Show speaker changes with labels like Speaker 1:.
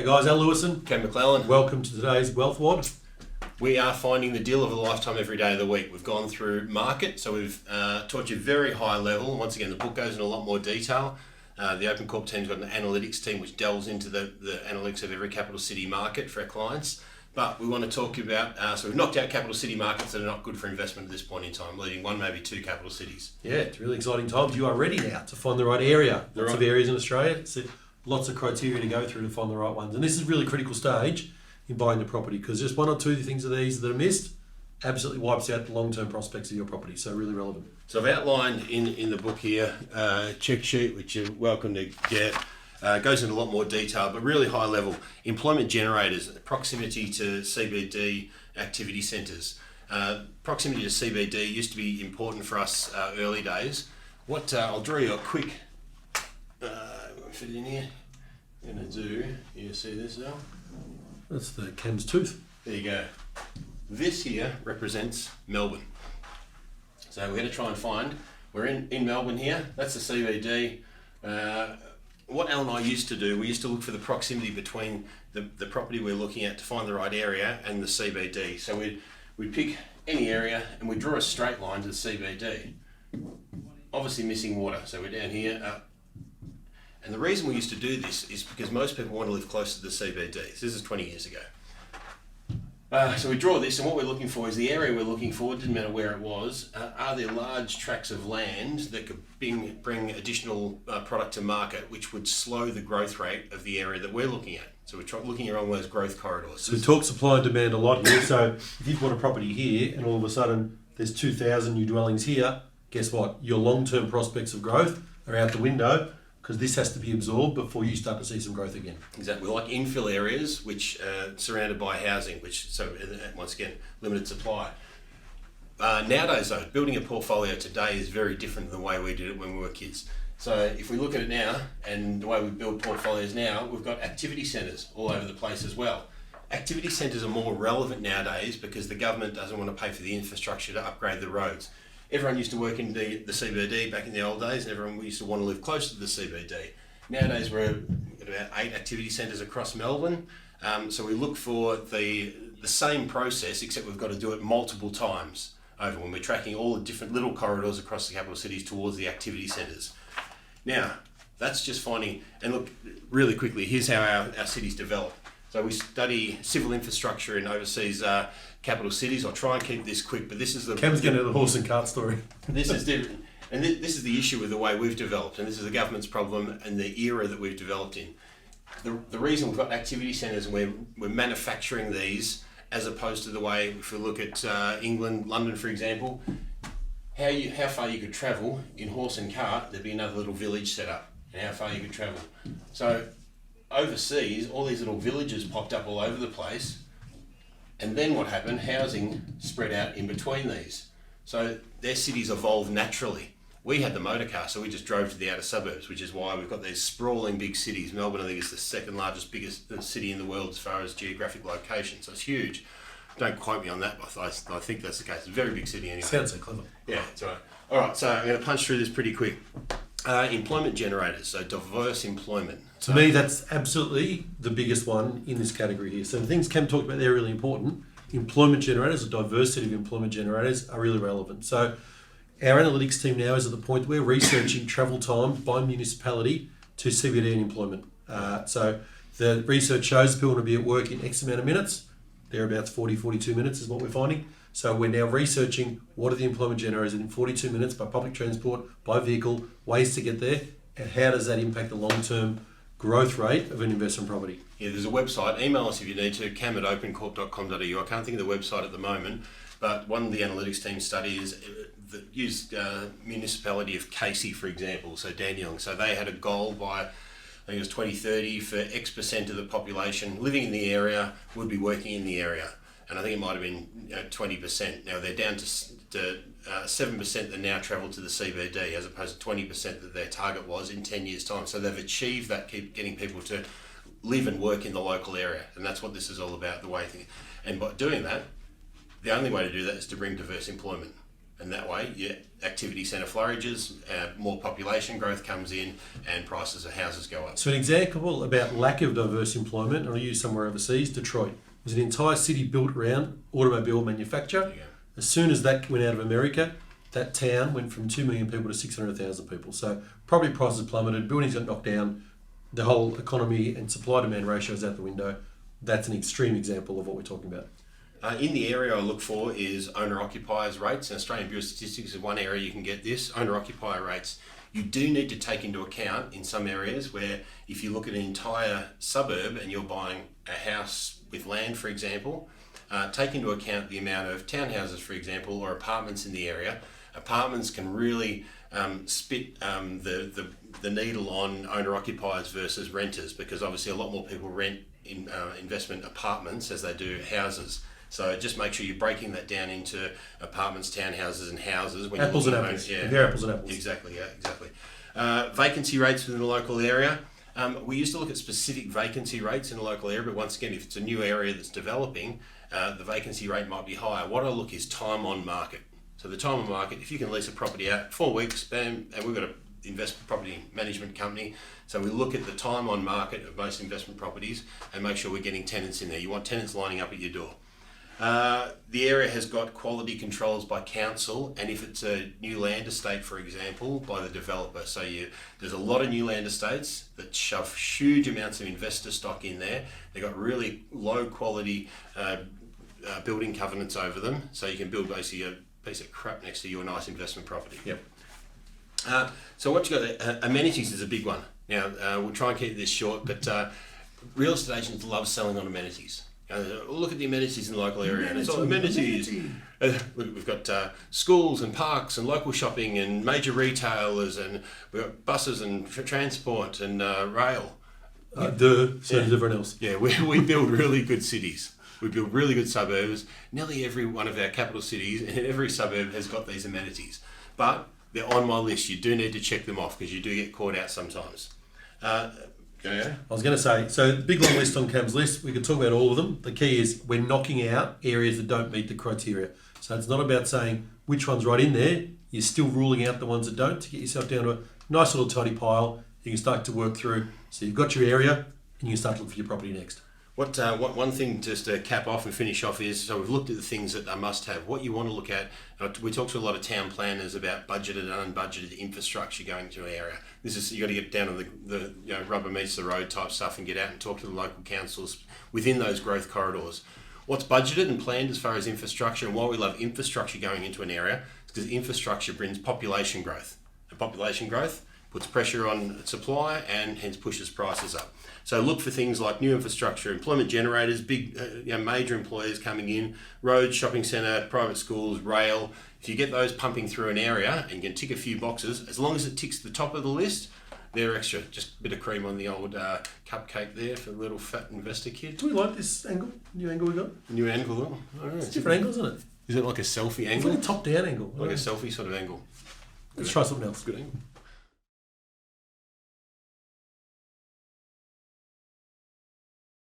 Speaker 1: guys, Lewison.
Speaker 2: McLellan.
Speaker 1: Welcome to today's Wealth WOD.
Speaker 2: We are finding the deal of a lifetime every day of the week. We've gone through market, so we've taught you very high level. Once again, the book goes into a lot more detail. The Open Corp team's got an analytics team which delves into the analytics of every capital city market for our clients. But we want to talk about, so we've knocked out capital city markets that are not good for investment at this point in time, leaving one, maybe two capital cities.
Speaker 1: Yeah, it's really exciting times. You are ready now to find the right area. Lots of areas in Australia. So lots of criteria to go through to find the right ones. And this is a really critical stage in buying the property because just one or two things of these that are missed absolutely wipes out the long-term prospects of your property. So really relevant.
Speaker 2: So I've outlined in the book here a check sheet, which you're welcome to get. Goes into a lot more detail, but really high level. Employment generators, proximity to CBD activity centres. Proximity to CBD used to be important for us early days. I'll draw you a quick, fit in here. I'm going to do, you see this now?
Speaker 1: That's the Cam's tooth.
Speaker 2: There you go. This here represents Melbourne. So we're going to try and find, we're in Melbourne here, that's the CBD. What Al and I used to do, we used to look for the proximity between the property we're looking at to find the right area and the CBD. So we'd pick any area and we'd draw a straight line to the CBD. Obviously missing water, so we're down here. And the reason we used to do this is because most people want to live close to the CBD. This is 20 years ago. So we draw this, and what we're looking for is the area we're looking for. It didn't matter where it was. Are there large tracts of land that could bring additional product to market, which would slow the growth rate of the area that we're looking at? So we're looking along those growth corridors.
Speaker 1: So we talk supply and demand a lot here. So if you've got a property here, and all of a sudden there's 2,000 new dwellings here, guess what? Your long-term prospects of growth are out the window, because this has to be absorbed before you start to see some growth again.
Speaker 2: Exactly. We like infill areas which are surrounded by housing, once again, limited supply. Nowadays though, building a portfolio today is very different than the way we did it when we were kids. So if we look at it now, and the way we build portfolios now, we've got activity centres all over the place as well. Activity centres are more relevant nowadays because the government doesn't want to pay for the infrastructure to upgrade the roads. Everyone used to work in the CBD back in the old days, and everyone used to want to live close to the CBD. Nowadays, we're at about 8 activity centres across Melbourne. So we look for the same process, except we've got to do it multiple times over when we're tracking all the different little corridors across the capital cities towards the activity centres. Now, that's just finding, and look, really quickly, here's how our cities develop. So we study civil infrastructure in overseas capital cities. I'll try and keep this quick, but this is the...
Speaker 1: Cam's getting the horse and cart story.
Speaker 2: This is different. And this is the issue with the way we've developed, and this is the government's problem and the era that we've developed in. The reason we've got activity centres and we're manufacturing these, as opposed to the way, if we look at England, London, for example, how far you could travel in horse and cart, there'd be another little village set up, and how far you could travel. So overseas, all these little villages popped up all over the place, and then what happened? Housing spread out in between these. So their cities evolved naturally. We had the motor car, so we just drove to the outer suburbs, which is why we've got these sprawling big cities. Melbourne, I think, is the second largest, biggest city in the world as far as geographic location, so it's huge. Don't quote me on that, but I think that's the case. It's a very big city anyway.
Speaker 1: Sounds so clever.
Speaker 2: Yeah, that's right. All right, so I'm going to punch through this pretty quick. Employment generators, so diverse employment.
Speaker 1: To me, that's absolutely the biggest one in this category here. So the things Cam talked about there are really important. Employment generators, a diversity of employment generators are really relevant. So our analytics team now is at the point where we're researching travel time by municipality to CBD and employment. So the research shows people want to be at work in X amount of minutes. Thereabouts 42 minutes is what we're finding. So we're now researching what are the employment generators in 42 minutes by public transport, by vehicle, ways to get there, and how does that impact the long-term growth rate of an investment property.
Speaker 2: Yeah, there's a website. Email us if you need to, cam@opencorp.com.au. I can't think of the website at the moment, but one of the analytics team studies that used municipality of Casey, for example, so Dandenong. So they had a goal by, I think it was 2030, for X% of the population living in the area would be working in the area. And I think it might have been 20%. Now they're down to 7% that now travel to the CBD, as opposed to 20% that their target was in 10 years' time. So they've achieved that, keep getting people to live and work in the local area, and that's what this is all about. And by doing that, the only way to do that is to bring diverse employment. And that way, your activity centre flourishes, more population growth comes in, and prices of houses go up.
Speaker 1: So an example about lack of diverse employment, and I'll use somewhere overseas, Detroit. There's an entire city built around automobile manufacture. As soon as that went out of America, that town went from 2 million people to 600,000 people. So property prices plummeted, buildings got knocked down, the whole economy and supply-demand ratio is out the window. That's an extreme example of what we're talking about.
Speaker 2: In the area I look for is owner-occupiers rates. And Australian Bureau of Statistics is one area you can get this, owner-occupier rates. You do need to take into account in some areas where if you look at an entire suburb and you're buying a house with land, for example, take into account the amount of townhouses, for example, or apartments in the area. Apartments can really spit the needle on owner-occupiers versus renters, because obviously a lot more people rent in investment apartments as they do houses. So just make sure you're breaking that down into apartments, townhouses and houses. When
Speaker 1: apples and apples. Yeah. They're apples and apples.
Speaker 2: Exactly, yeah, exactly. Vacancy rates within the local area. We used to look at specific vacancy rates in a local area, but once again, if it's a new area that's developing, the vacancy rate might be higher. What I look is time on market. So the time on market, if you can lease a property out 4 weeks, bam, and we've got an investment property management company, so we look at the time on market of most investment properties and make sure we're getting tenants in there. You want tenants lining up at your door. The area has got quality controls by council, and if it's a new land estate, for example, by the developer. So there's a lot of new land estates that shove huge amounts of investor stock in there. They've got really low quality building covenants over them, so you can build basically a piece of crap next to your nice investment property.
Speaker 1: Yep.
Speaker 2: So what you got? Amenities is a big one. Now we'll try and keep this short, but real estate agents love selling on amenities. Look at the amenities in the local area, and it's all amenities. We've got schools and parks and local shopping and major retailers, and we've got buses and transport and rail.
Speaker 1: Everyone else.
Speaker 2: Yeah, we build really good cities. We build really good suburbs. Nearly every one of our capital cities and every suburb has got these amenities. But they're on my list. You do need to check them off because you do get caught out sometimes.
Speaker 1: I was going to say, so big long list on Cam's list. We could talk about all of them. The key is we're knocking out areas that don't meet the criteria. So it's not about saying which one's right in there. You're still ruling out the ones that don't to get yourself down to a nice little tidy pile you can start to work through. So you've got your area and you can start to look for your property next.
Speaker 2: What one thing just to cap off and finish off is, so we've looked at the things that are must-have. What you want to look at, we talk to a lot of town planners about budgeted and unbudgeted infrastructure going to an area. This is, you got to get down to the rubber meets the road type stuff and get out and talk to the local councils within those growth corridors. What's budgeted and planned as far as infrastructure, and why we love infrastructure going into an area, is because infrastructure brings population growth. And population growth puts pressure on supply and hence pushes prices up. So look for things like new infrastructure, employment generators, big major employers coming in, roads, shopping centre, private schools, rail. If you get those pumping through an area and you can tick a few boxes, as long as it ticks the top of the list, they're extra. Just a bit of cream on the old cupcake there for a little fat investor kid.
Speaker 1: Do we like this angle? New angle we got?
Speaker 2: New angle?
Speaker 1: It's a different angle, isn't it?
Speaker 2: Is it like a selfie angle?
Speaker 1: It's like a top-down angle.
Speaker 2: Like a selfie sort of angle.
Speaker 1: Let's try something else.
Speaker 2: Good angle.